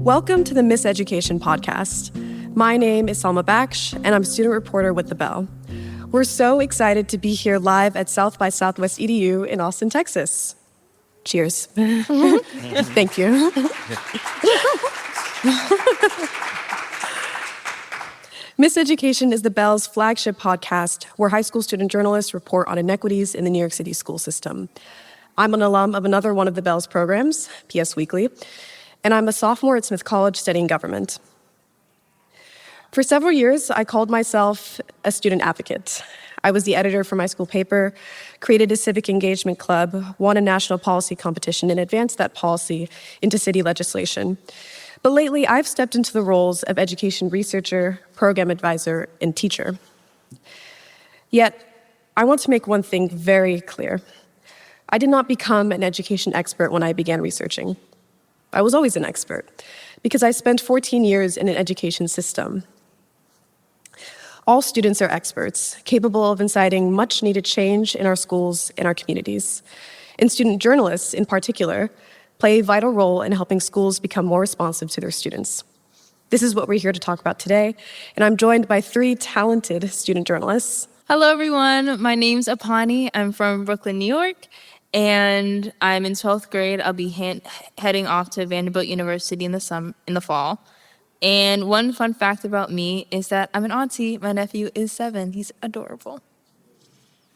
Welcome to the Miseducation podcast. My name is Salma Baksh, and I'm a student reporter with The Bell. We're so excited to be here live at South by Southwest EDU in Austin, Texas. Cheers. Thank you. Miseducation is The Bell's flagship podcast where high school student journalists report on inequities in the New York City school system. I'm an alum of another one of The Bell's programs, PS Weekly, and I'm a sophomore at Smith College studying government. For several years, I called myself a student advocate. I was the editor for my school paper, created a civic engagement club, won a national policy competition, and advanced that policy into city legislation. But lately, I've stepped into the roles of education researcher, program advisor, and teacher. Yet, I want to make one thing very clear. I did not become an education expert when I began researching. I was always an expert because I spent 14 years in an education system. All students are experts, capable of inciting much-needed change in our schools and our communities. And student journalists, in particular, play a vital role in helping schools become more responsive to their students. This is what we're here to talk about today, and I'm joined by three talented student journalists. Hello, everyone. My name's Aponi. I'm from Brooklyn, New York, and I'm in 12th grade. I'll be heading off to Vanderbilt University in the fall. And one fun fact about me is that I'm an auntie. My nephew is 7. He's adorable.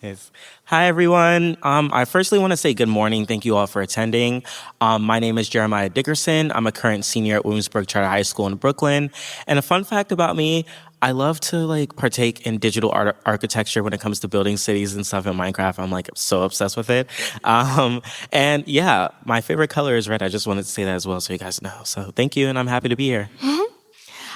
Yes. Hi, everyone. I firstly want to say good morning. Thank you all for attending. My name is Jeremiah Dickerson. I'm a current senior at Williamsburg Charter High School in Brooklyn. And a fun fact about me, I love to partake in digital architecture when it comes to building cities and stuff in Minecraft. I'm so obsessed with it. And yeah, my favorite color is red. I just wanted to say that as well so you guys know. So thank you, and I'm happy to be here.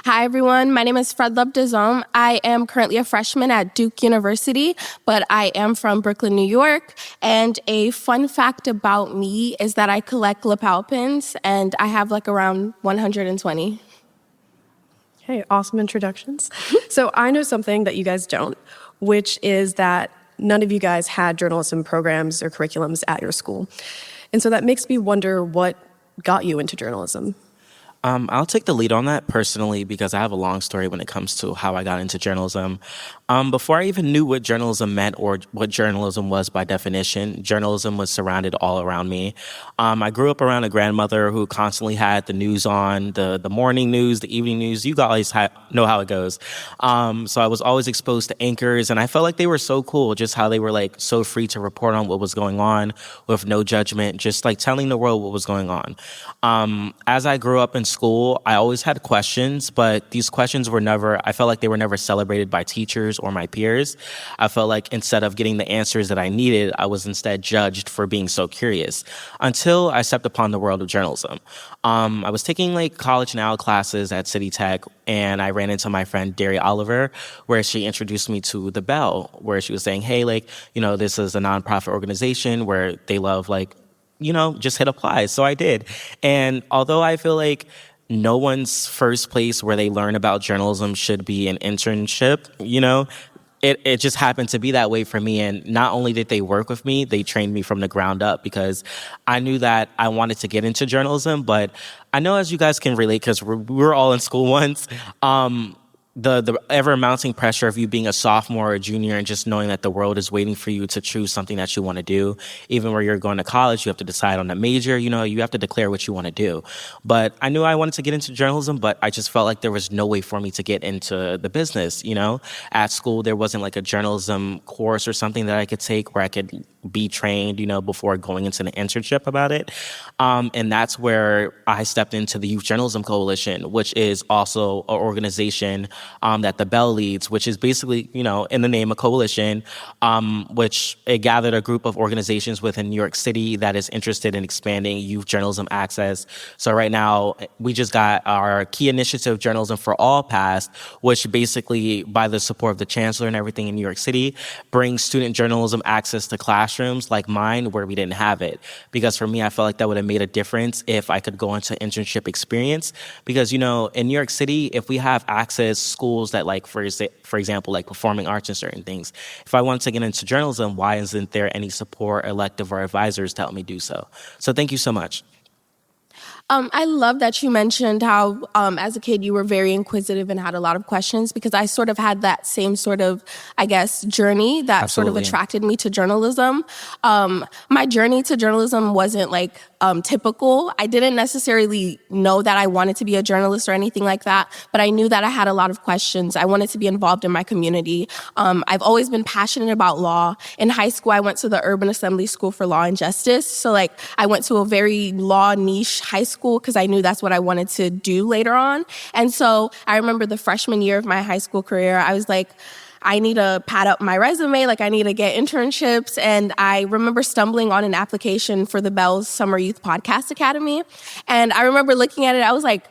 Hi, everyone. My name is Fredlove Deshommes. I am currently a freshman at Duke University, but I am from Brooklyn, New York. And a fun fact about me is that I collect lapel pins, and I have around 120. Hey, awesome introductions. So I know something that you guys don't, which is that none of you guys had journalism programs or curriculums at your school. And so that makes me wonder what got you into journalism. I'll take the lead on that personally because I have a long story when it comes to how I got into journalism. Before I even knew what journalism meant or what journalism was by definition, journalism was surrounded all around me. I grew up around a grandmother who constantly had the news on, the morning news, the evening news. You guys know how it goes. So I was always exposed to anchors, and I felt like they were so cool, just how they were so free to report on what was going on with no judgment, just telling the world what was going on. As I grew up in school, I always had questions, but these questions I felt like they were never celebrated by teachers or my peers. I felt like instead of getting the answers that I needed, I was instead judged for being so curious until I stepped upon the world of journalism. I was taking college now classes at City Tech, and I ran into my friend Derry Oliver, where she introduced me to The Bell, where she was saying, hey, this is a nonprofit organization where they love just hit apply. So I did. And although I feel like no one's first place where they learn about journalism should be an internship, it just happened to be that way for me. And not only did they work with me, they trained me from the ground up because I knew that I wanted to get into journalism. But I know as you guys can relate, because we're all in school once, the ever-mounting pressure of you being a sophomore or a junior and just knowing that the world is waiting for you to choose something that you want to do. Even where you're going to college, you have to decide on a major, you have to declare what you want to do. But I knew I wanted to get into journalism, but I just felt like there was no way for me to get into the business, At school, there wasn't a journalism course or something that I could take where I could be trained, before going into an internship about it. And that's where I stepped into the Youth Journalism Coalition, which is also an organization that The Bell leads, which is basically, in the name a coalition, which it gathered a group of organizations within New York City that is interested in expanding youth journalism access. So right now, we just got our key initiative, Journalism for All, passed, which basically, by the support of the chancellor and everything in New York City, brings student journalism access to classrooms like mine where we didn't have it. Because for me, I felt like that would have made a difference if I could go into internship experience. Because, in New York City, if we have access schools that for example, performing arts and certain things, if I wanted to get into journalism, why isn't there any support, elective, or advisors to help me do so? So thank you so much. I love that you mentioned how, as a kid, you were very inquisitive and had a lot of questions, because I sort of had that same sort of, I guess, journey that sort of Absolutely. attracted me to journalism. My journey to journalism wasn't like typical. I didn't necessarily know that I wanted to be a journalist or anything like that, but I knew that I had a lot of questions. I wanted to be involved in my community. I've always been passionate about law. In high school, I went to the Urban Assembly School for Law and Justice. So like I went to a very law niche high school because I knew that's what I wanted to do later on. And so I remember the freshman year of my high school career, I was like, I need to pad up my resume, like I need to get internships. And I remember stumbling on an application for the Bell's Summer Youth Podcast Academy. And I remember looking at it, I was like,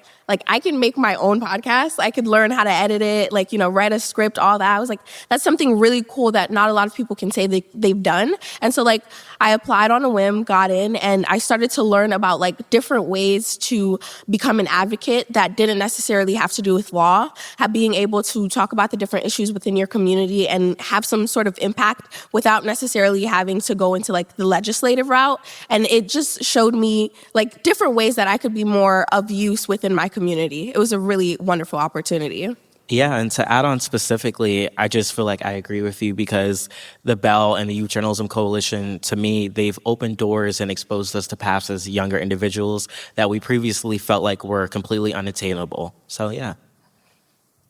I can make my own podcast. I could learn how to edit it, like, write a script, all that. I was like, that's something really cool that not a lot of people can say they've done. And so like I applied on a whim, got in, and I started to learn about like different ways to become an advocate that didn't necessarily have to do with law, being able to talk about the different issues within your community and have some sort of impact without necessarily having to go into like the legislative route. And it just showed me like different ways that I could be more of use within my community. It was a really wonderful opportunity. Yeah, and to add on specifically, I just feel like I agree with you because the Bell and the Youth Journalism Coalition, to me, they've opened doors and exposed us to paths as younger individuals that we previously felt like were completely unattainable. So, yeah.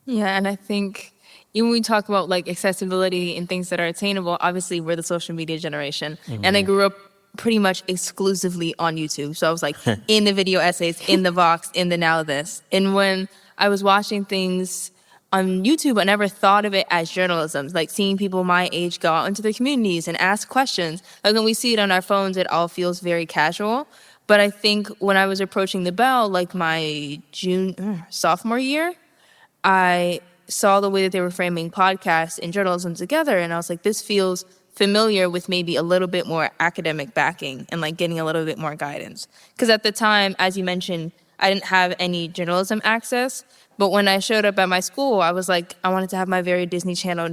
Yeah, and I think even when we talk about like accessibility and things that are attainable, obviously we're the social media generation. And I grew up pretty much exclusively on YouTube. So I was like in the video essays, in the Vox, in the Now This. And when I was watching things on YouTube, I never thought of it as journalism. Like seeing people my age go out into the communities and ask questions. Like when we see it on our phones, it all feels very casual. But I think when I was approaching the Bell, like my sophomore year, I saw the way that they were framing podcasts and journalism together. And I was like, this feels familiar with maybe a little bit more academic backing and like getting a little bit more guidance. Because at the time, as you mentioned, I didn't have any journalism access. But when I showed up at my school, I was like, I wanted to have my very Disney Channel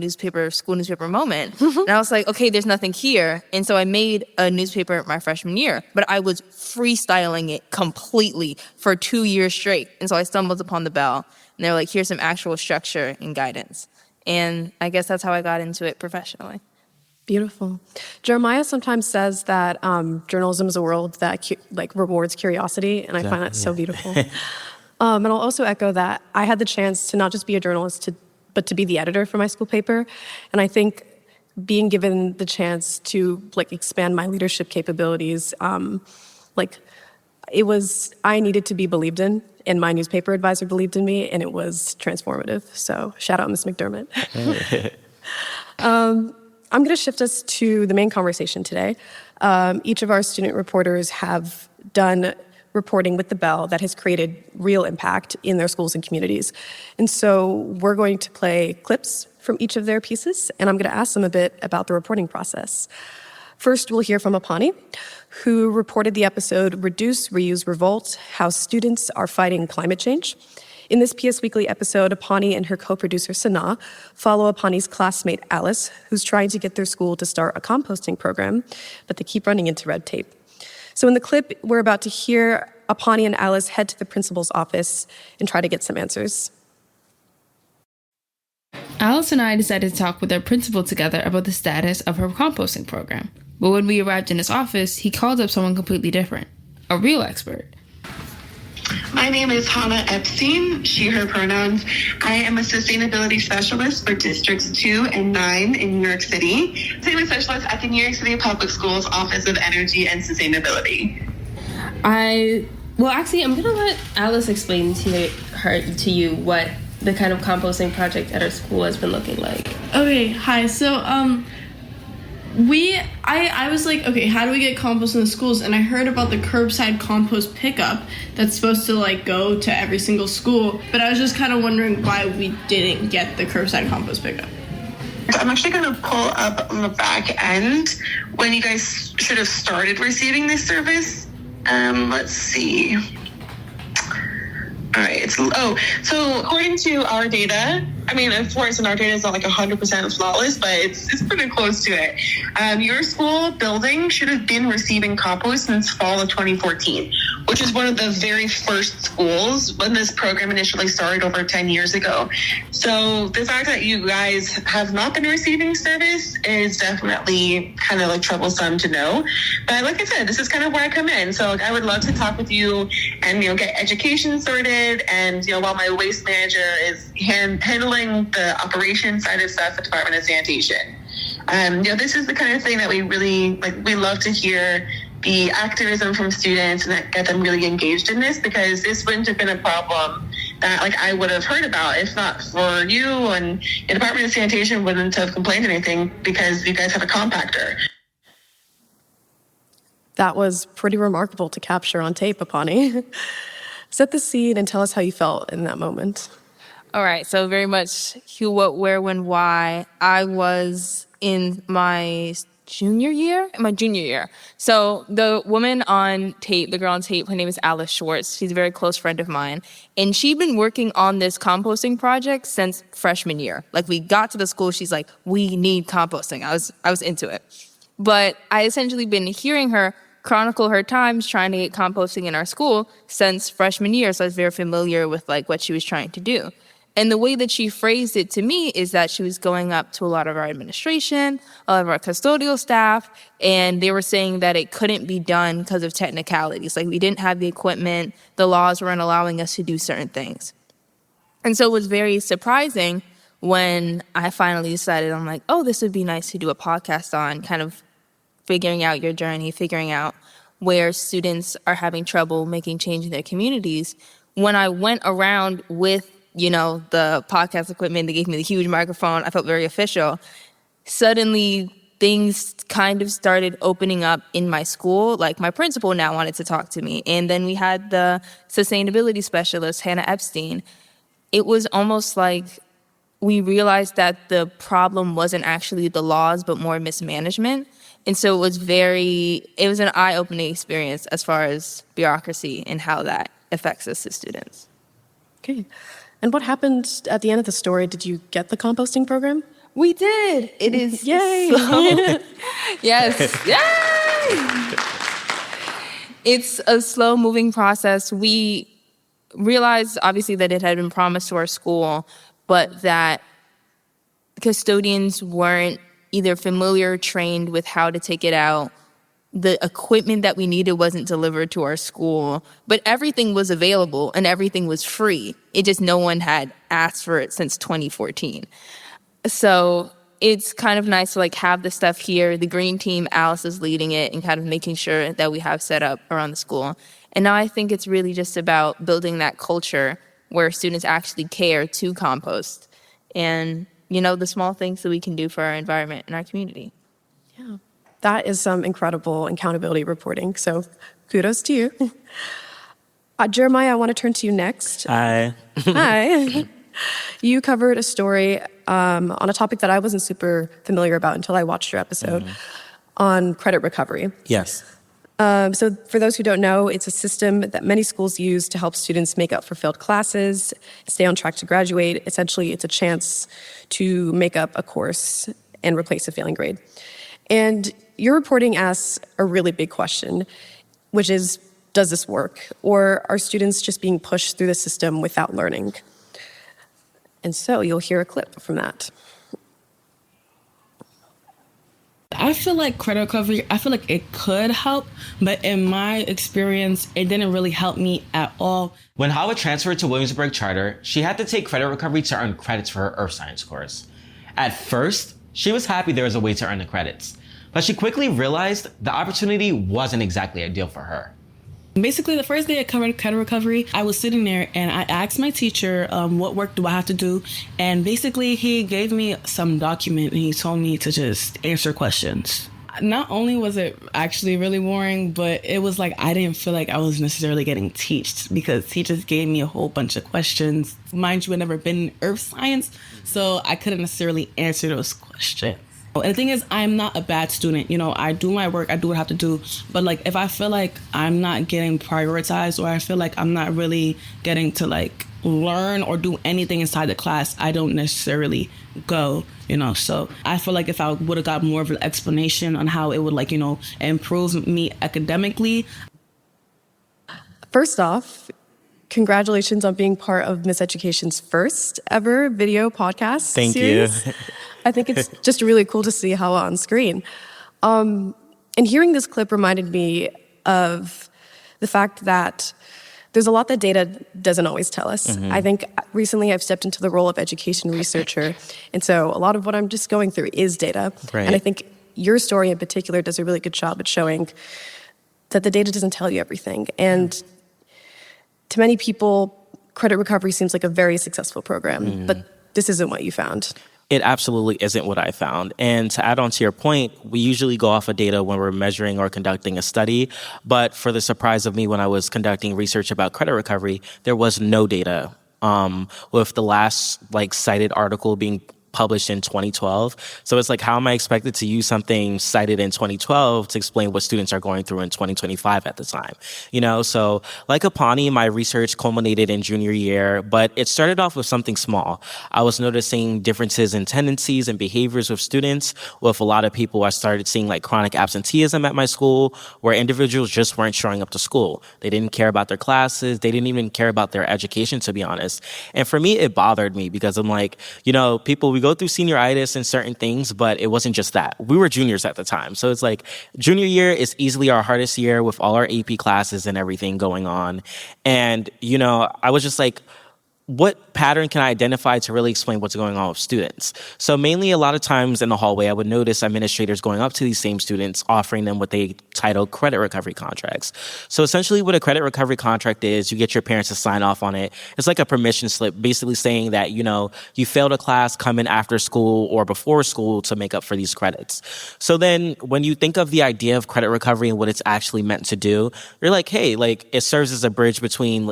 school newspaper moment. And I was like, okay, there's nothing here. And so I made a newspaper my freshman year, but I was freestyling it completely for 2 years straight. And so I stumbled upon the Bell, and they were like, here's some actual structure and guidance. And I guess that's how I got into it professionally. Beautiful. Jeremiah sometimes says that journalism is a world that rewards curiosity, and I find that so beautiful. And I'll also echo that I had the chance to not just be a journalist, but to be the editor for my school paper. And I think being given the chance to expand my leadership capabilities, I needed to be believed in, and my newspaper advisor believed in me, and it was transformative. So shout out Ms. McDermott. I'm going to shift us to the main conversation today. Each of our student reporters have done reporting with the Bell that has created real impact in their schools and communities. And so we're going to play clips from each of their pieces, and I'm going to ask them a bit about the reporting process. First, we'll hear from Aponi, who reported the episode Reduce, Reuse, Revolt, How Students Are Fighting Climate Change. In this PS Weekly episode, Aponi and her co-producer, Sana, follow Aponi's classmate, Alice, who's trying to get their school to start a composting program, but they keep running into red tape. So in the clip, we're about to hear Aponi and Alice head to the principal's office and try to get some answers. Alice and I decided to talk with our principal together about the status of her composting program. But when we arrived in his office, he called up someone completely different, a real expert. My name is Hannah Epstein, she, her pronouns. I am a sustainability specialist for Districts 2 and 9 in New York City. Sustainability specialist at the New York City Public Schools Office of Energy and Sustainability. I'm going to let Alice explain to you what the kind of composting project at our school has been looking like. Okay, hi. So, I was like, okay, how do we get compost in the schools? And I heard about the curbside compost pickup that's supposed to go to every single school. But I was just kind of wondering why we didn't get the curbside compost pickup. I'm actually going to pull up on the back end when you guys should have started receiving this service. Let's see. All right. So according to our data, of course, and our data is not 100% flawless, but it's pretty close to it. Your school building should have been receiving compost since fall of 2014. which is one of the very first schools when this program initially started over 10 years ago. So the fact that you guys have not been receiving service is definitely kind of like troublesome to know. But like I said, this is kind of where I come in. So I would love to talk with you and, get education sorted. And, while my waste manager is handling the operations side of stuff, the Department of Sanitation. This is the kind of thing that we really, we love to hear the activism from students and that get them really engaged in this, because this wouldn't have been a problem that I would have heard about if not for you, and the Department of Sanitation wouldn't have complained anything because you guys have a compactor. That was pretty remarkable to capture on tape, Aponi. Set the scene and tell us how you felt in that moment. All right, so very much who, what, where, when, why. I was in my junior year. So the woman on tape, the girl on tape, her name is Alice Schwartz. She's a very close friend of mine. And she'd been working on this composting project since freshman year. We got to the school, she's like, we need composting. I was into it. But I essentially been hearing her chronicle her times trying to get composting in our school since freshman year. So I was very familiar with what she was trying to do. And the way that she phrased it to me is that she was going up to a lot of our administration, a lot of our custodial staff, and they were saying that it couldn't be done because of technicalities. We didn't have the equipment, the laws weren't allowing us to do certain things. And so it was very surprising when I finally decided, I'm like, oh, this would be nice to do a podcast on, kind of figuring out your journey, figuring out where students are having trouble making change in their communities. When I went around with the podcast equipment, they gave me the huge microphone, I felt very official. Suddenly, things kind of started opening up in my school. My principal now wanted to talk to me. And then we had the sustainability specialist, Hannah Epstein. It was almost like we realized that the problem wasn't actually the laws, but more mismanagement. And so it was an eye-opening experience as far as bureaucracy and how that affects us as students. Okay. And what happened at the end of the story? Did you get the composting program? We did. It is. Yay. Yes. Yay. It's a slow-moving process. We realized, obviously, that it had been promised to our school, but that custodians weren't either familiar or trained with how to take it out. The equipment that we needed wasn't delivered to our school, but everything was available and everything was free. It just no one had asked for it since 2014. So it's kind of nice to have the stuff here. The green team, Alice is leading it and kind of making sure that we have set up around the school. And now I think it's really just about building that culture where students actually care to compost and, the small things that we can do for our environment and our community. Yeah. That is some incredible accountability reporting, so kudos to you. Jeremiah, I want to turn to you next. Hi. Hi. You covered a story on a topic that I wasn't super familiar about until I watched your episode on credit recovery. Yes. So for those who don't know, it's a system that many schools use to help students make up for failed classes, stay on track to graduate. Essentially, it's a chance to make up a course and replace a failing grade. And your reporting asks a really big question, which is, does this work? Or are students just being pushed through the system without learning? And so you'll hear a clip from that. I feel like credit recovery, it could help, but in my experience, it didn't really help me at all. When Hawa transferred to Williamsburg Charter, she had to take credit recovery to earn credits for her Earth Science course. At first, she was happy there was a way to earn the credits, but she quickly realized the opportunity wasn't exactly ideal for her. Basically, the first day I covered credit recovery, I was sitting there and I asked my teacher, what work do I have to do? And basically, he gave me some document and he told me to just answer questions. Not only was it actually really boring, but it was like I didn't feel like I was necessarily getting taught because he just gave me a whole bunch of questions. Mind you, I'd never been in earth science, so I couldn't necessarily answer those questions. And the thing is, I'm not a bad student. I do my work, I do what I have to do. But if I feel like I'm not getting prioritized or I feel like I'm not really getting to learn or do anything inside the class, I don't necessarily go, So I feel like if I would have got more of an explanation on how it would improve me academically. First off, congratulations on being part of Miseducation's first ever video podcast Thank series. you. I think it's just really cool to see how on screen. And hearing this clip reminded me of the fact that there's a lot that data doesn't always tell us. I think recently I've stepped into the role of education researcher, and so a lot of what I'm just going through is data. Right. And I think your story in particular does a really good job at showing that the data doesn't tell you everything. And to many people, credit recovery seems like a very successful program, but this isn't what you found. It absolutely isn't what I found. And to add on to your point, we usually go off of data when we're measuring or conducting a study. But for the surprise of me, when I was conducting research about credit recovery, there was no data. With the last cited article being published in 2012. So it's like, how am I expected to use something cited in 2012 to explain what students are going through in 2025 at the time? So like Aponi, my research culminated in junior year, but it started off with something small. I was noticing differences in tendencies and behaviors with students. With a lot of people, I started seeing chronic absenteeism at my school, where individuals just weren't showing up to school. They didn't care about their classes. They didn't even care about their education, to be honest. And for me, it bothered me because I'm like, we go through senioritis and certain things, but it wasn't just that. We were juniors at the time. So it's like junior year is easily our hardest year with all our AP classes and everything going on. And, I was just like, what pattern can I identify to really explain what's going on with students? So mainly a lot of times in the hallway, I would notice administrators going up to these same students, offering them what they title credit recovery contracts. So essentially what a credit recovery contract is, you get your parents to sign off on it. It's like a permission slip, basically saying that, you failed a class, come in after school or before school to make up for these credits. So then when you think of the idea of credit recovery and what it's actually meant to do, you're like, hey, it serves as a bridge between,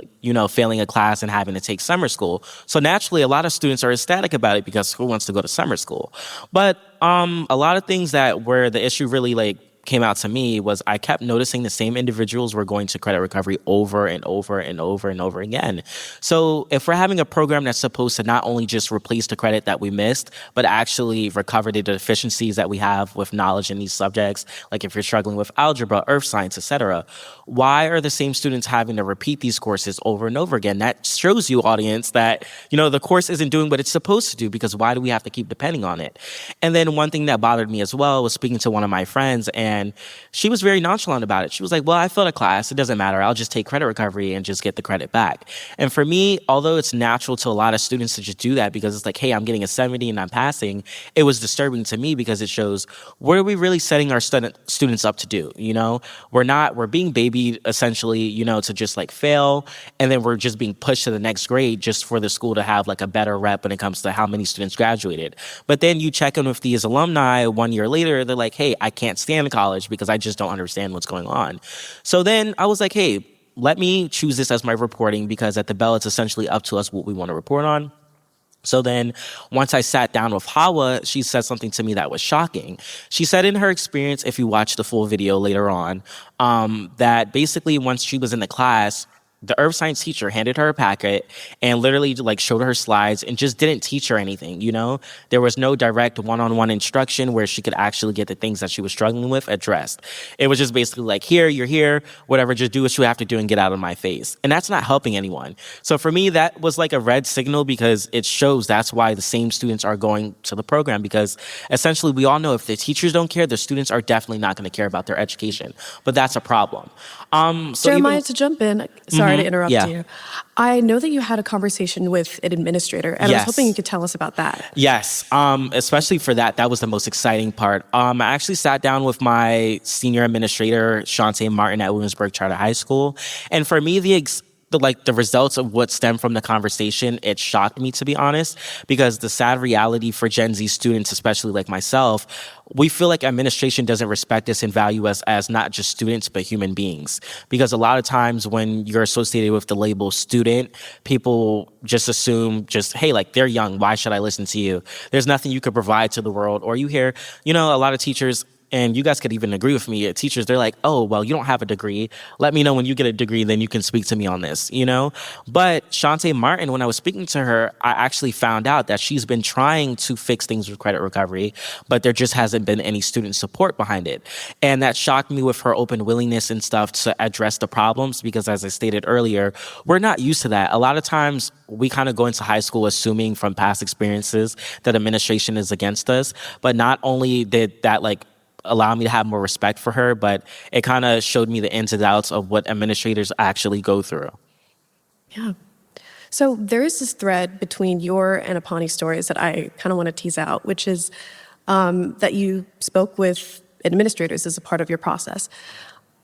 failing a class and having to take summer school. So naturally, a lot of students are ecstatic about it because who wants to go to summer school? But a lot of things where the issue really came out to me was I kept noticing the same individuals were going to credit recovery over and over and over and over again. So if we're having a program that's supposed to not only just replace the credit that we missed, but actually recover the deficiencies that we have with knowledge in these subjects, like if you're struggling with algebra, earth science, etc., why are the same students having to repeat these courses over and over again? That shows you, audience, that, the course isn't doing what it's supposed to do, because why do we have to keep depending on it? And then one thing that bothered me as well was speaking to one of my friends, and she was very nonchalant about it. She was like, well, I failed a class. It doesn't matter. I'll just take credit recovery and just get the credit back. And for me, although it's natural to a lot of students to just do that because it's like, hey, I'm getting a 70 and I'm passing, it was disturbing to me because it shows, what are we really setting our students up to do? We're being babied essentially, to just fail. And then we're just being pushed to the next grade just for the school to have a better rep when it comes to how many students graduated. But then you check in with these alumni 1 year later, they're like, hey, I can't stand college because I just don't understand what's going on. So then I was like, hey, let me choose this as my reporting, because at the Bell, it's essentially up to us what we want to report on. So then once I sat down with Hawa, she said something to me that was shocking. She said in her experience, if you watch the full video later on, that basically once she was in the class, the earth science teacher handed her a packet and literally showed her slides and just didn't teach her anything, There was no direct one-on-one instruction where she could actually get the things that she was struggling with addressed. It was just basically here, you're here, whatever, just do what you have to do and get out of my face. And that's not helping anyone. So for me, that was a red signal, because it shows that's why the same students are going to the program, because essentially we all know if the teachers don't care, the students are definitely not going to care about their education. But that's a problem. Jeremiah, to jump in, sorry to interrupt Yeah. you. I know that you had a conversation with an administrator, and I was Yes. hoping you could tell us about that. Yes, especially for that was the most exciting part. I actually sat down with my senior administrator, Shantae Martin, at Williamsburg Charter High School. And for me, the results of what stemmed from the conversation, it shocked me, to be honest, because the sad reality for Gen Z students, especially like myself, we feel like administration doesn't respect us and value us as not just students, but human beings. Because a lot of times when you're associated with the label student, people just assume hey, they're young, why should I listen to you? There's nothing you could provide to the world. Or you hear, a lot of teachers, and you guys could even agree with me, teachers, they're like, oh, well, you don't have a degree. Let me know when you get a degree, then you can speak to me on this, you know? But Shantae Martin, when I was speaking to her, I actually found out that she's been trying to fix things with credit recovery, but there just hasn't been any student support behind it. And that shocked me with her open willingness and stuff to address the problems, because as I stated earlier, we're not used to that. A lot of times we kind of go into high school assuming from past experiences that administration is against us, but not only did that allow me to have more respect for her, but it kind of showed me the ins and outs of what administrators actually go through. Yeah. So there is this thread between your and Aponi's stories that I kind of want to tease out, which is that you spoke with administrators as a part of your process.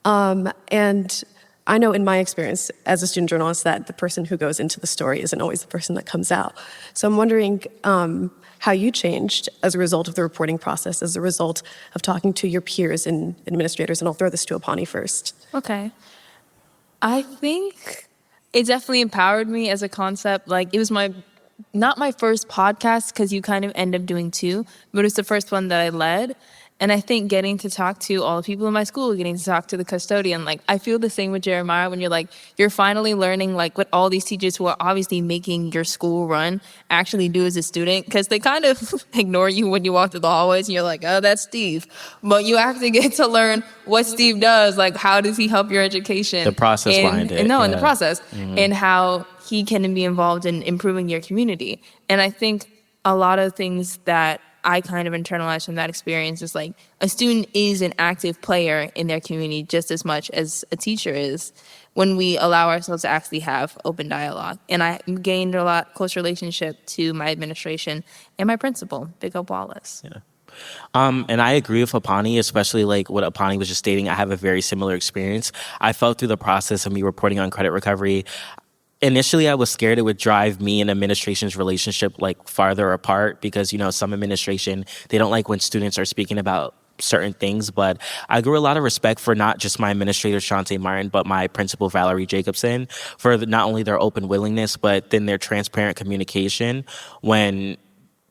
And I know in my experience as a student journalist that the person who goes into the story isn't always the person that comes out. So I'm wondering how you changed as a result of the reporting process, as a result of talking to your peers and administrators, and I'll throw this to Aponi first. Okay. I think it definitely empowered me as a concept. It was not my first podcast, because you kind of end up doing two, but it's the first one that I led. And I think getting to talk to all the people in my school, getting to talk to the custodian, I feel the same with Jeremiah when you're finally learning what all these teachers who are obviously making your school run actually do as a student, because they kind of ignore you when you walk through the hallways and you're like, oh, that's Steve. But you actually get to learn what Steve does, how does he help your education? The process behind it. And the process, and how he can be involved in improving your community. And I think a lot of things that I kind of internalized from that experience is a student is an active player in their community just as much as a teacher is, when we allow ourselves to actually have open dialogue. And I gained a lot close relationship to my administration and my principal, Big Up Wallace. Yeah. And I agree with Aponi, especially what Aponi was just stating. I have a very similar experience. I felt through the process of me reporting on credit recovery. Initially, I was scared it would drive me and administration's relationship farther apart, because, some administration, they don't like when students are speaking about certain things. But I grew a lot of respect for not just my administrator, Shantae Martin, but my principal, Valerie Jacobson, for not only their open willingness, but then their transparent communication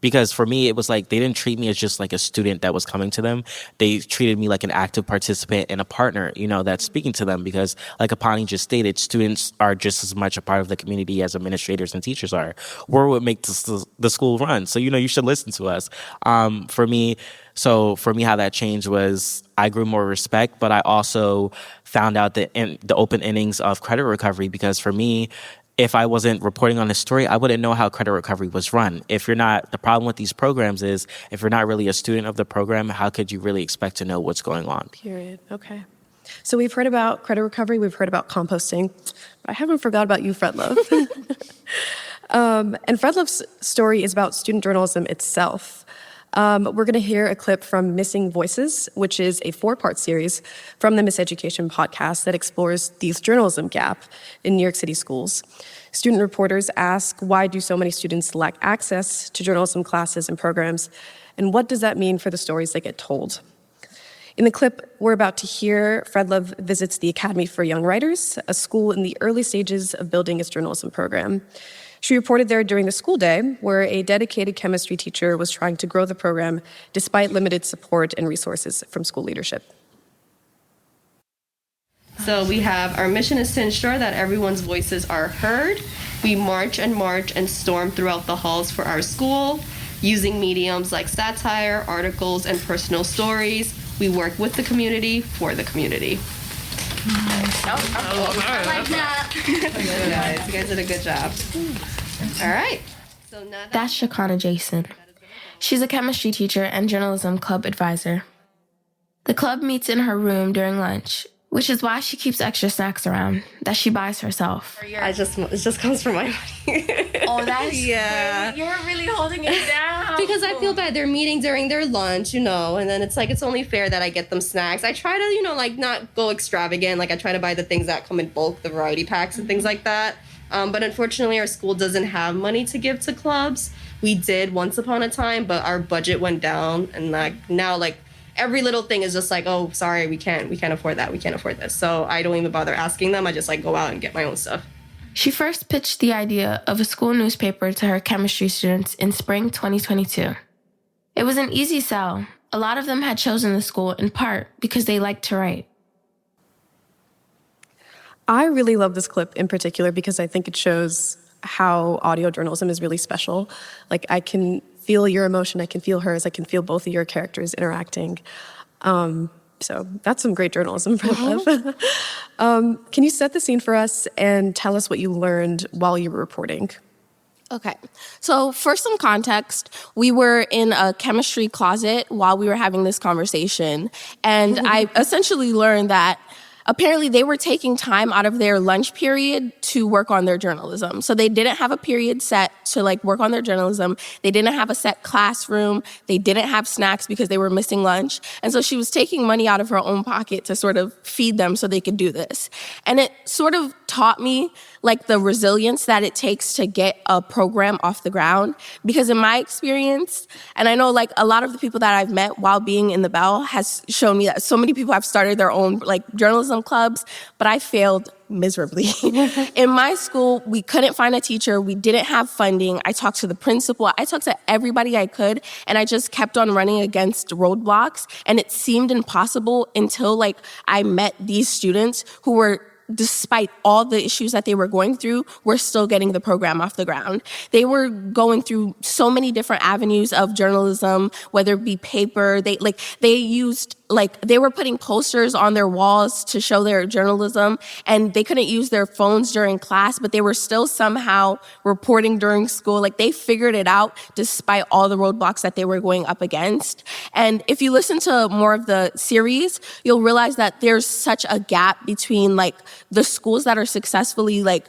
because for me, it was they didn't treat me as just a student that was coming to them. They treated me like an active participant and a partner, that's speaking to them, because Aponi just stated, students are just as much a part of the community as administrators and teachers are. We're what makes the school run. So, you should listen to us. For me, how that changed was I grew more respect, but I also found out the open innings of credit recovery, because for me, if I wasn't reporting on this story, I wouldn't know how credit recovery was run. The problem with these programs is, if you're not really a student of the program, how could you really expect to know what's going on? Period. Okay. So we've heard about credit recovery, we've heard about composting. I haven't forgot about you, Fredlove. And Fredlove's story is about student journalism itself. We're going to hear a clip from Missing Voices, which is a 4-part series from the Miseducation podcast that explores the youth journalism gap in New York City schools. Student reporters ask, why do so many students lack access to journalism classes and programs, and what does that mean for the stories that get told? In the clip we're about to hear, Fredlove visits the Academy for Young Writers, a school in the early stages of building its journalism program. She reported there during the school day, where a dedicated chemistry teacher was trying to grow the program despite limited support and resources from school leadership. So we have, our mission is to ensure that everyone's voices are heard. We march and storm throughout the halls for our school, using mediums like satire, articles, and personal stories. We work with the community, for the community. I like that. You guys did a good job. All right. So now That's Shakana Jason. She's a chemistry teacher and journalism club advisor. The club meets in her room during lunch, which is why she keeps extra snacks around that she buys herself. it just comes from my money. Oh, that's yeah. You're really holding it down. Because I feel bad. They're meeting during their lunch, and then it's only fair that I get them snacks. I try to, not go extravagant. I try to buy the things that come in bulk, the variety packs and things like that. But unfortunately, our school doesn't have money to give to clubs. We did once upon a time, but our budget went down, and now every little thing is just oh, sorry, we can't afford that. We can't afford this. So I don't even bother asking them. I just go out and get my own stuff. She first pitched the idea of a school newspaper to her chemistry students in spring 2022. It was an easy sell, A lot of them had chosen the school in part because they liked to write. I really love this clip in particular because I think it shows how audio journalism is really special. Like, I can feel your emotion, I can feel hers, I can feel both of your characters interacting. So that's some great journalism, Fredlove. Can you set the scene for us and tell us what you learned while you were reporting? Okay, so for some context, we were in a chemistry closet while we were having this conversation, and I essentially learned that apparently they were taking time out of their lunch period to work on their journalism. So they didn't have a period set to like work on their journalism. They didn't have a set classroom. They didn't have snacks because they were missing lunch. And so she was taking money out of her own pocket to sort of feed them so they could do this. And it sort of taught me like the resilience that it takes to get a program off the ground. Because in my experience, and I know like a lot of the people that I've met while being in the Bell has shown me that so many people have started their own like journalism clubs, but I failed miserably. In my school, we couldn't find a teacher. We didn't have funding. I talked to the principal. I talked to everybody I could, and I just kept on running against roadblocks. And it seemed impossible until like I met these students who were, despite all the issues that they were going through, we're still getting the program off the ground. They were going through so many different avenues of journalism, whether it be paper, they were putting posters on their walls to show their journalism, and they couldn't use their phones during class, but they were still somehow reporting during school. Like, they figured it out despite all the roadblocks that they were going up against. And if you listen to more of the series, you'll realize that there's such a gap between like the schools that are successfully like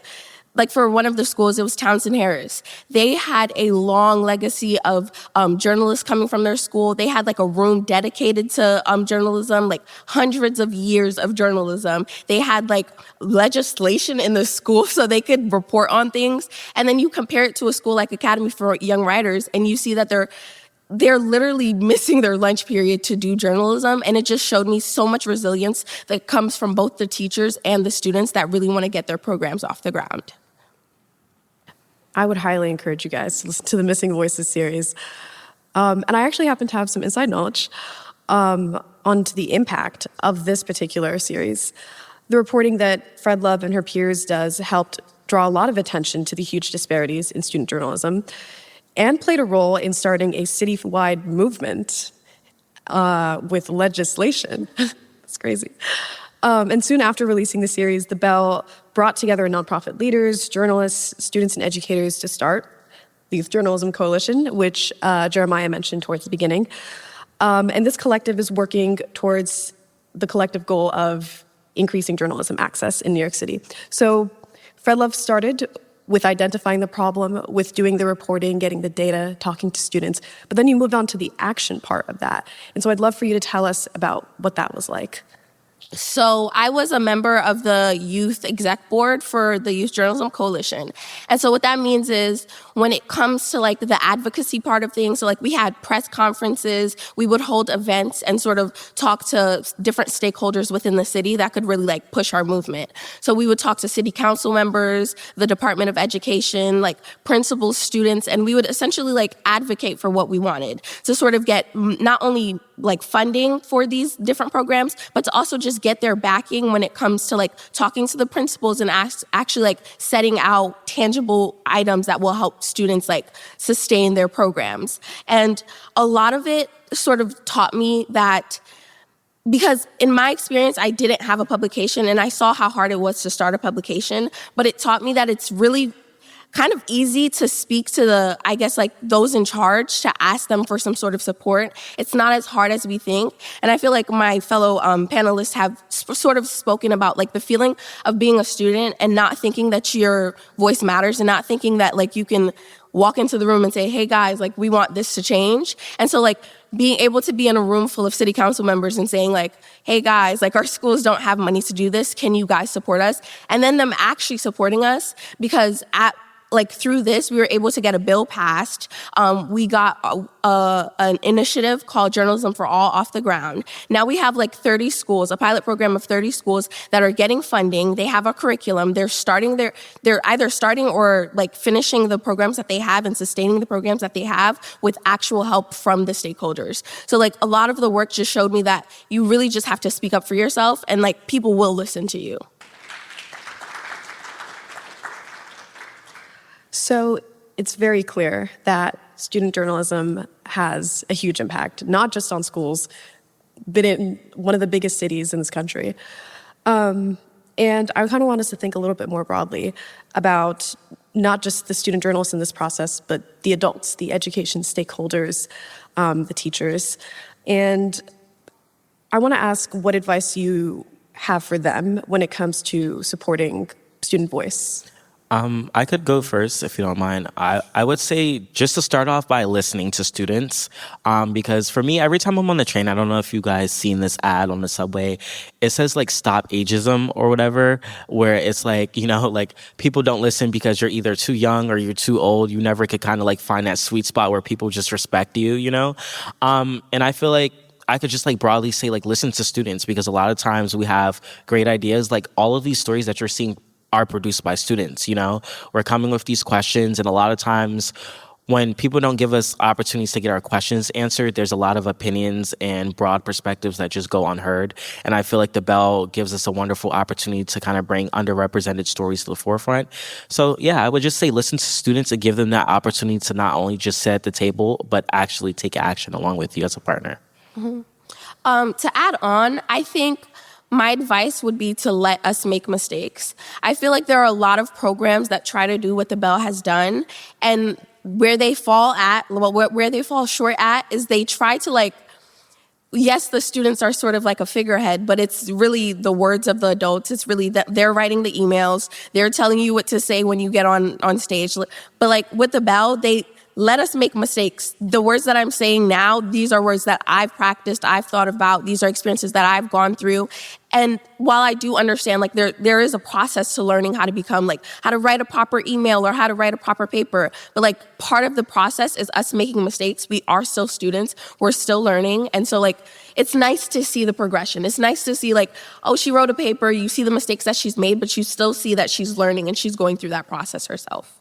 for one of the schools, it was Townsend Harris. They had a long legacy of journalists coming from their school. They had like a room dedicated to journalism, like hundreds of years of journalism. They had like legislation in the school so they could report on things. And then you compare it to a school like Academy for Young Writers, and you see that they're literally missing their lunch period to do journalism. And it just showed me so much resilience that comes from both the teachers and the students that really want to get their programs off the ground. I would highly encourage you guys to listen to the Missing Voices series. And I actually happen to have some inside knowledge onto the impact of this particular series. The reporting that Fredlove and her peers does helped draw a lot of attention to the huge disparities in student journalism and played a role in starting a citywide movement with legislation. It's crazy. And soon after releasing the series, the Bell brought together nonprofit leaders, journalists, students, and educators to start the Youth Journalism Coalition, which Jeremiah mentioned towards the beginning. And this collective is working towards the collective goal of increasing journalism access in New York City. So Fredlove started with identifying the problem, with doing the reporting, getting the data, talking to students, but then you moved on to the action part of that. And so I'd love for you to tell us about what that was like. So I was a member of the youth exec board for the Youth Journalism Coalition. And so what that means is when it comes to like the advocacy part of things, so like we had press conferences, we would hold events and sort of talk to different stakeholders within the city that could really like push our movement. So we would talk to city council members, the Department of Education, like principals, students, and we would essentially like advocate for what we wanted to sort of get not only like funding for these different programs, but to also just get their backing when it comes to like talking to the principals and actually like setting out tangible items that will help students like sustain their programs. And a lot of it sort of taught me that, because in my experience, I didn't have a publication and I saw how hard it was to start a publication, but it taught me that it's really kind of easy to speak to the, I guess, like those in charge to ask them for some sort of support. It's not as hard as we think. And I feel like my fellow panelists have sort of spoken about like the feeling of being a student and not thinking that your voice matters and not thinking that like you can walk into the room and say, hey guys, like we want this to change. And so like being able to be in a room full of city council members and saying like, hey guys, like our schools don't have money to do this. Can you guys support us? And then them actually supporting us, because at like through this, we were able to get a bill passed. We got an initiative called Journalism for All off the ground. Now we have like 30 schools, a pilot program of 30 schools that are getting funding. They have a curriculum. They're either starting or like finishing the programs that they have and sustaining the programs that they have with actual help from the stakeholders. So like a lot of the work just showed me that you really just have to speak up for yourself, and like people will listen to you. So it's very clear that student journalism has a huge impact, not just on schools, but in one of the biggest cities in this country. And I kind of want us to think a little bit more broadly about not just the student journalists in this process, but the adults, the education stakeholders, the teachers. And I want to ask what advice you have for them when it comes to supporting student voice. I could go first, if you don't mind. I would say just to start off by listening to students, because for me, every time I'm on the train, I don't know if you guys seen this ad on the subway, it says like stop ageism or whatever, where it's like, you know, like people don't listen because you're either too young or you're too old. You never could kind of like find that sweet spot where people just respect you, you know? And I feel like I could just like broadly say like listen to students, because a lot of times we have great ideas. Like all of these stories that you're seeing are produced by students, you know? We're coming with these questions, and a lot of times when people don't give us opportunities to get our questions answered, there's a lot of opinions and broad perspectives that just go unheard. And I feel like the Bell gives us a wonderful opportunity to kind of bring underrepresented stories to the forefront. So yeah, I would just say listen to students and give them that opportunity to not only just sit at the table, but actually take action along with you as a partner. Mm-hmm. To add on, I think my advice would be to let us make mistakes. I feel like there are a lot of programs that try to do what the Bell has done, and where they fall short at is they try to like, yes, the students are sort of like a figurehead, but it's really the words of the adults. It's really that they're writing the emails. They're telling you what to say when you get on stage. But like with the Bell, they let us make mistakes. The words that I'm saying now, these are words that I've practiced, I've thought about. These are experiences that I've gone through. And while I do understand, like there is a process to learning how to become, like how to write a proper email or how to write a proper paper. But like part of the process is us making mistakes. We are still students. We're still learning. And so like, it's nice to see the progression. It's nice to see like, oh, she wrote a paper. You see the mistakes that she's made, but you still see that she's learning and she's going through that process herself.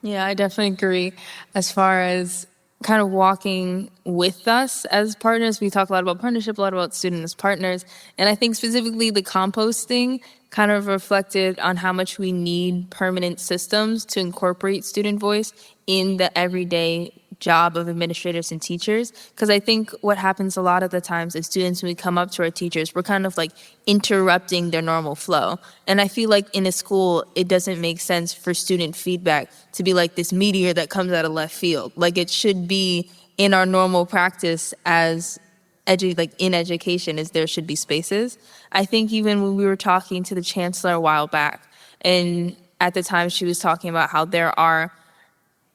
Yeah, I definitely agree. As far as kind of walking with us as partners, we talk a lot about partnership, a lot about student as partners. And I think specifically the composting kind of reflected on how much we need permanent systems to incorporate student voice in the everyday job of administrators and teachers. Because I think what happens a lot of the times is students, when we come up to our teachers, we're kind of like interrupting their normal flow. And I feel like in a school, it doesn't make sense for student feedback to be like this meteor that comes out of left field. Like it should be in our normal practice as in education, is there should be spaces. I think even when we were talking to the chancellor a while back, and at the time she was talking about how there are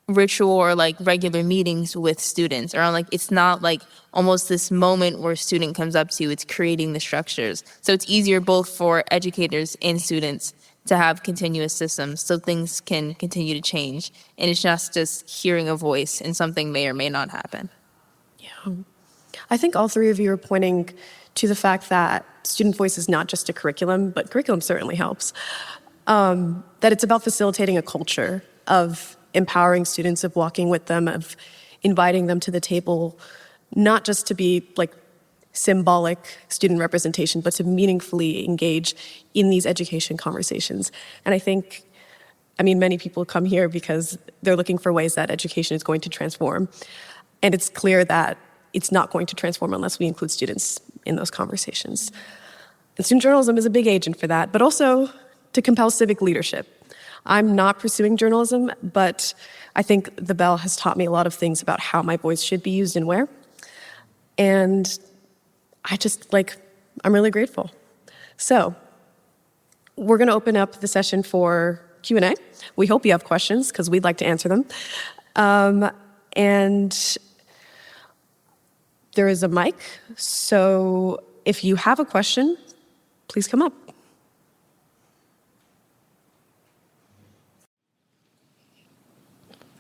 ritual or like regular meetings with students around, like it's not like almost this moment where a student comes up to you, it's creating the structures. So it's easier both for educators and students to have continuous systems so things can continue to change, and it's not just hearing a voice and something may or may not happen. Yeah, I think all three of you are pointing to the fact that student voice is not just a curriculum, but curriculum certainly helps. That it's about facilitating a culture of empowering students, of walking with them, of inviting them to the table, not just to be like symbolic student representation, but to meaningfully engage in these education conversations. And I think, many people come here because they're looking for ways that education is going to transform. And it's clear that it's not going to transform unless we include students in those conversations. And student journalism is a big agent for that, but also to compel civic leadership. I'm not pursuing journalism, but I think the Bell has taught me a lot of things about how my voice should be used and where. And I'm really grateful. So we're gonna open up the session for Q&A. We hope you have questions because we'd like to answer them. And there is a mic, so if you have a question, please come up.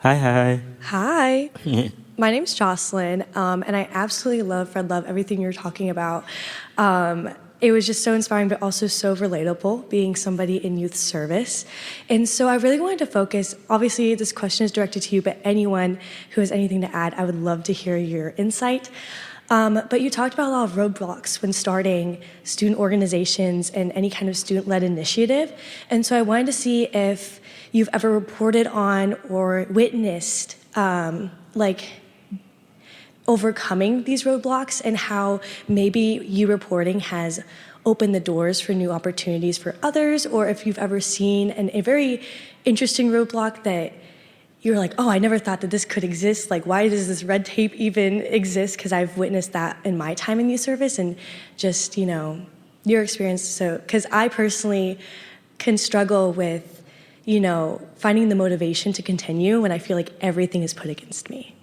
Hi. Hi. My name's Jocelyn, and I absolutely love Fredlove, everything you're talking about. It was just so inspiring, but also so relatable, being somebody in youth service. And so I really wanted to focus, obviously this question is directed to you, but anyone who has anything to add, I would love to hear your insight. But you talked about a lot of roadblocks when starting student organizations and any kind of student-led initiative. And so I wanted to see if you've ever reported on or witnessed overcoming these roadblocks, and how maybe you reporting has opened the doors for new opportunities for others, or if you've ever seen a very interesting roadblock that you're like, oh, I never thought that this could exist. Like, why does this red tape even exist? Because I've witnessed that in my time in youth service, and just, your experience. So, because I personally can struggle with, finding the motivation to continue when I feel like everything is put against me.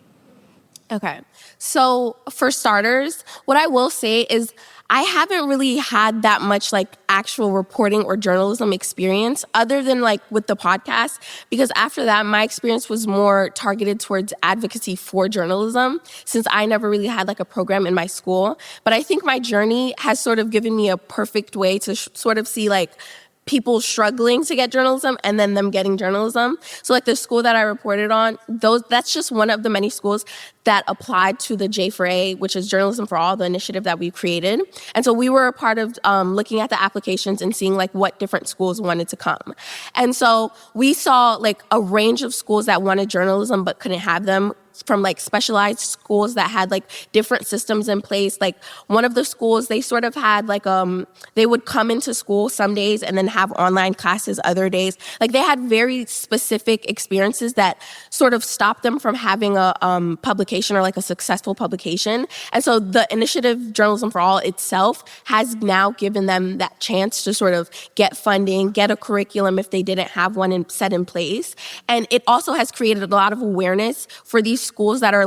Okay. So for starters, what I will say is I haven't really had that much actual reporting or journalism experience other than with the podcast, because after that, my experience was more targeted towards advocacy for journalism, since I never really had a program in my school. But I think my journey has sort of given me a perfect way to sort of see people struggling to get journalism and then them getting journalism. So the school that I reported on, that's just one of the many schools that applied to the J4A, which is Journalism for All, the initiative that we created. And so we were a part of looking at the applications and seeing what different schools wanted to come. And so we saw a range of schools that wanted journalism but couldn't have them, from specialized schools that had different systems in place. One of the schools, they sort of had they would come into school some days and then have online classes other days. They had very specific experiences that sort of stopped them from having a publication or a successful publication. And so the initiative Journalism for All itself has now given them that chance to sort of get funding, get a curriculum if they didn't have one set in place. And it also has created a lot of awareness for these schools that are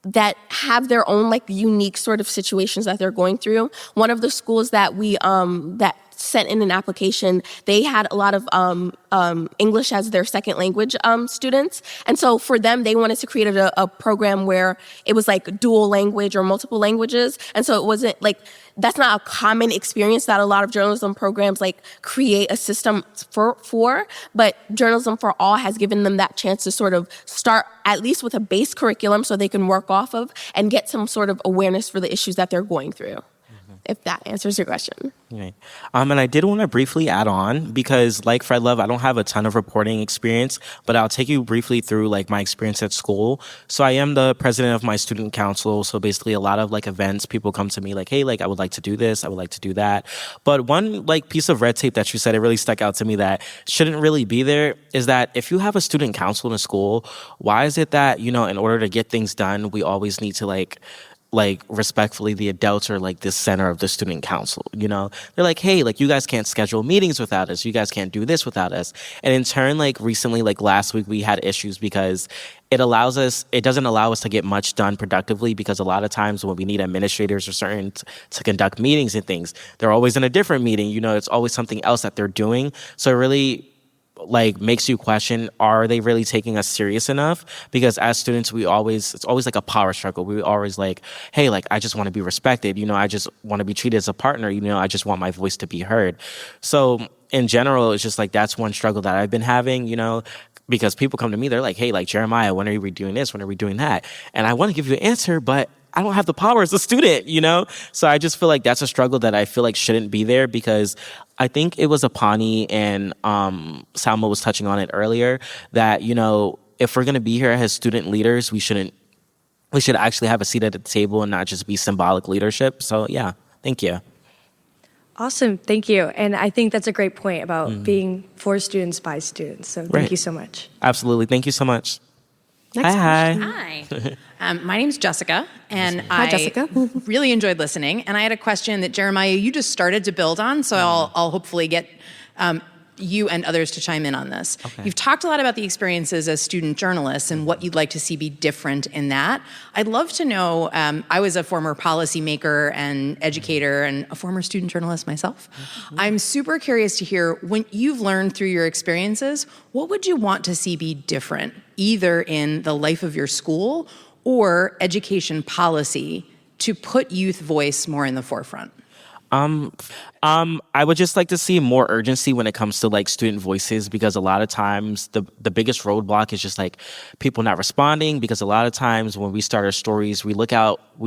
that have their own unique sort of situations that they're going through. One of the schools that we that sent in an application, they had a lot of English as their second language students. And so for them, they wanted to create a program where it was dual language or multiple languages. And so it wasn't that's not a common experience that a lot of journalism programs create a system for, but Journalism for All has given them that chance to sort of start at least with a base curriculum so they can work off of and get some sort of awareness for the issues that they're going through. If that answers your question. Right. And I did want to briefly add on, because like Fredlove, I don't have a ton of reporting experience, but I'll take you briefly through my experience at school. So I am the president of my student council. So basically a lot of events, people come to me hey, I would like to do this, I would like to do that. But one piece of red tape that you said, it really stuck out to me that shouldn't really be there, is that if you have a student council in a school, why is it that, in order to get things done, we always need to respectfully, the adults are the center of the student council, They're hey, you guys can't schedule meetings without us. You guys can't do this without us. And in turn, recently, last week, we had issues because it doesn't allow us to get much done productively, because a lot of times when we need administrators or certain to conduct meetings and things, they're always in a different meeting. It's always something else that they're doing. So it really makes you question, are they really taking us serious enough? Because as students, it's always a power struggle. We always hey, I just want to be respected. I just want to be treated as a partner. I just want my voice to be heard. So in general, it's just that's one struggle that I've been having, because people come to me, they're hey, Jeremiah, when are we doing this? When are we doing that? And I want to give you an answer, but I don't have the power as a student, So I just feel that's a struggle that I feel shouldn't be there, because I think it was Aponi and Salma was touching on it earlier, that, if we're going to be here as student leaders, we should actually have a seat at the table and not just be symbolic leadership. So yeah, thank you. Awesome. Thank you. And I think that's a great point about being for students by students. So thank you so much. Absolutely. Thank you so much. Next Hi. My name's Jessica, and Hi, Jessica. really enjoyed listening. And I had a question that, Jeremiah, you just started to build on, so I'll hopefully get you and others to chime in on this. You've talked a lot about the experiences as student journalists and what you'd like to see be different in that. I'd love to know, I was a former policymaker and educator and a former student journalist myself. I'm super curious to hear, when you've learned through your experiences, what would you want to see be different, either in the life of your school or education policy, to put youth voice more in the forefront? I would just like to see more urgency when it comes to like student voices, because a lot of times the biggest roadblock is just like people not responding, because a lot of times when we start our stories, we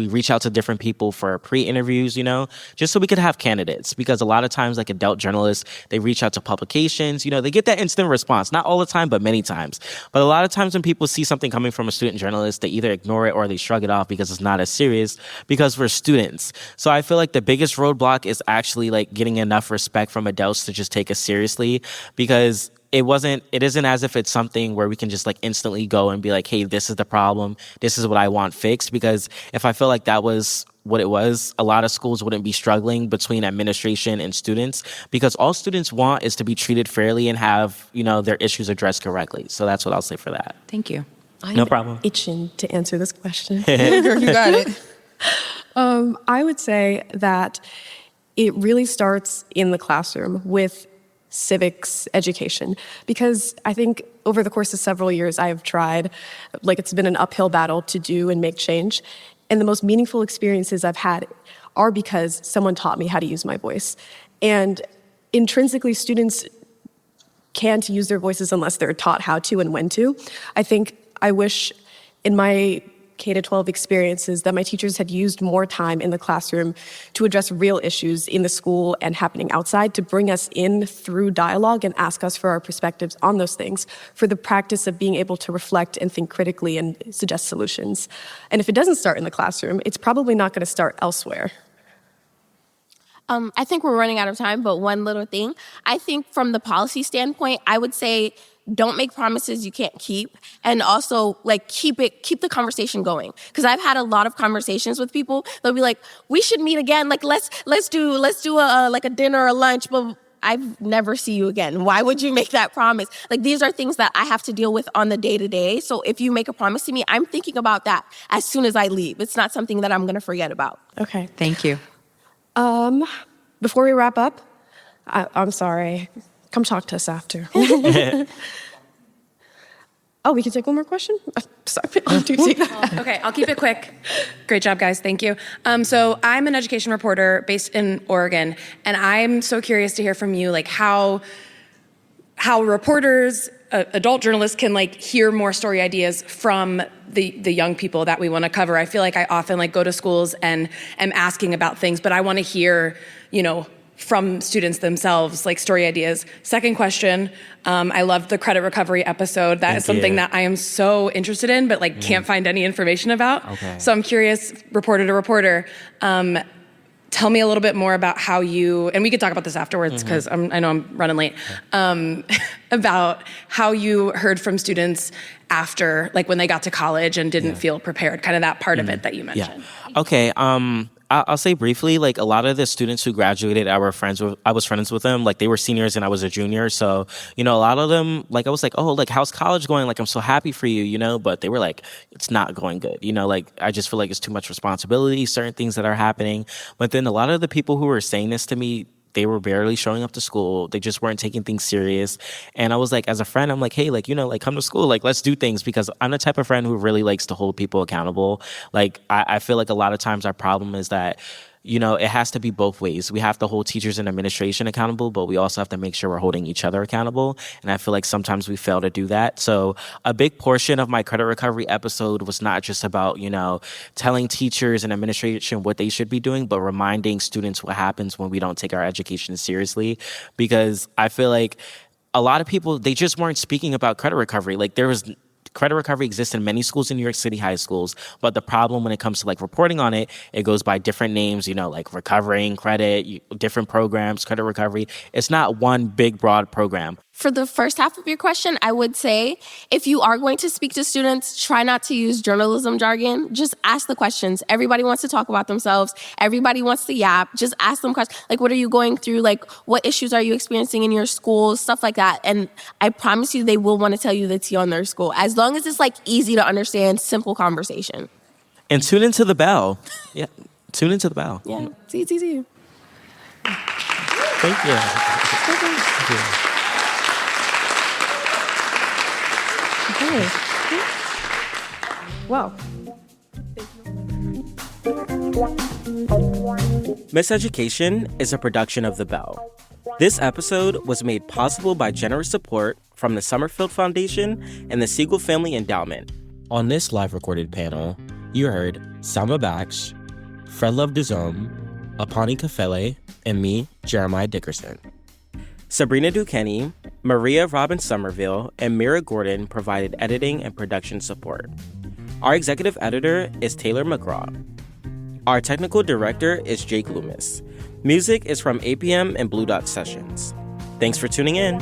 reach out to different people for pre-interviews, just so we could have candidates, because a lot of times like adult journalists, they reach out to publications, they get that instant response, not all the time, but many times. But a lot of times when people see something coming from a student journalist, they either ignore it or they shrug it off because it's not as serious, because we're students. So I feel like the biggest roadblock is actually like getting enough respect from adults to just take us seriously, because it isn't as if it's something where we can just like instantly go and be like, hey, this is the problem, this is what I want fixed. Because if I feel like that was what it was, a lot of schools wouldn't be struggling between administration and students, because all students want is to be treated fairly and have, their issues addressed correctly. So that's what I'll say for that. Thank you. No problem. I'm itching to answer this question. Girl, you got it. I would say that it really starts in the classroom with civics education, because I think over the course of several years I have tried, it's been an uphill battle to do and make change. And the most meaningful experiences I've had are because someone taught me how to use my voice. And intrinsically, students can't use their voices unless they're taught how to and when to. I wish in my K-12 experiences that my teachers had used more time in the classroom to address real issues in the school and happening outside, to bring us in through dialogue and ask us for our perspectives on those things, for the practice of being able to reflect and think critically and suggest solutions. And if it doesn't start in the classroom, it's probably not going to start elsewhere. I think we're running out of time, but one little thing. I think from the policy standpoint, I would say don't make promises you can't keep, and also keep the conversation going. Because I've had a lot of conversations with people. They'll be like, "We should meet again. Let's do a dinner or lunch." But I've never see you again. Why would you make that promise? These are things that I have to deal with on the day-to-day. So if you make a promise to me, I'm thinking about that as soon as I leave. It's not something that I'm going to forget about. Okay. Thank you. Before we wrap up, I'm sorry. Come talk to us after. Oh, we can take one more question? Sorry. Do you take that? Okay, I'll keep it quick. Great job, guys. Thank you. So I'm an education reporter based in Oregon, and I'm so curious to hear from you, how reporters, adult journalists can hear more story ideas from the young people that we want to cover. I feel like I often go to schools and am asking about things, but I want to hear, from students themselves, story ideas. Second question, I loved the credit recovery episode. That is something that I am so interested in, but can't find any information about. Okay. So I'm curious, reporter to reporter, tell me a little bit more about how you, and we could talk about this afterwards because I know I'm running late, about how you heard from students after, when they got to college and didn't feel prepared, kind of that part of it that you mentioned. Yeah. Okay. I'll say briefly, a lot of the students who graduated, I was friends with them. They were seniors and I was a junior. So, a lot of them, I was like, oh, how's college going? I'm so happy for you, but they were like, it's not going good. I just feel like it's too much responsibility, certain things that are happening. But then a lot of the people who were saying this to me, they were barely showing up to school. They just weren't taking things serious. And I was like, as a friend, I'm like, hey, come to school. Let's do things, because I'm the type of friend who really likes to hold people accountable. I feel like a lot of times our problem is that, it has to be both ways. We have to hold teachers and administration accountable, but we also have to make sure we're holding each other accountable. And I feel like sometimes we fail to do that. So a big portion of my credit recovery episode was not just about, telling teachers and administration what they should be doing, but reminding students what happens when we don't take our education seriously. Because I feel like a lot of people, they just weren't speaking about credit recovery. Credit recovery exists in many schools in New York City high schools, but the problem when it comes to reporting on it, it goes by different names, recovering credit, different programs, credit recovery. It's not one big, broad program. For the first half of your question, I would say if you are going to speak to students, try not to use journalism jargon. Just ask the questions. Everybody wants to talk about themselves. Everybody wants to yap. Just ask them questions. Like, what are you going through? Like, what issues are you experiencing in your school? Stuff like that. And I promise you, they will want to tell you the tea on their school. As long as it's like easy to understand, simple conversation. And tune into the bell. Yeah, tune into the bell. Yeah, see, it's easy. Thank you. Thank you. Okay. Well. Miseducation is a production of The Bell. This episode was made possible by generous support from the Summerfield Foundation and the Siegel Family Endowment. On this live recorded panel, you heard Salma Baksh, Fredlove Deshommes, Aponi Kafele, and me, Jeremiah Dickerson. Sabrina Duquesne, Maria Robin Somerville, and Mira Gordon provided editing and production support. Our executive editor is Taylor McGraw. Our technical director is Jake Loomis. Music is from APM and Blue Dot Sessions. Thanks for tuning in.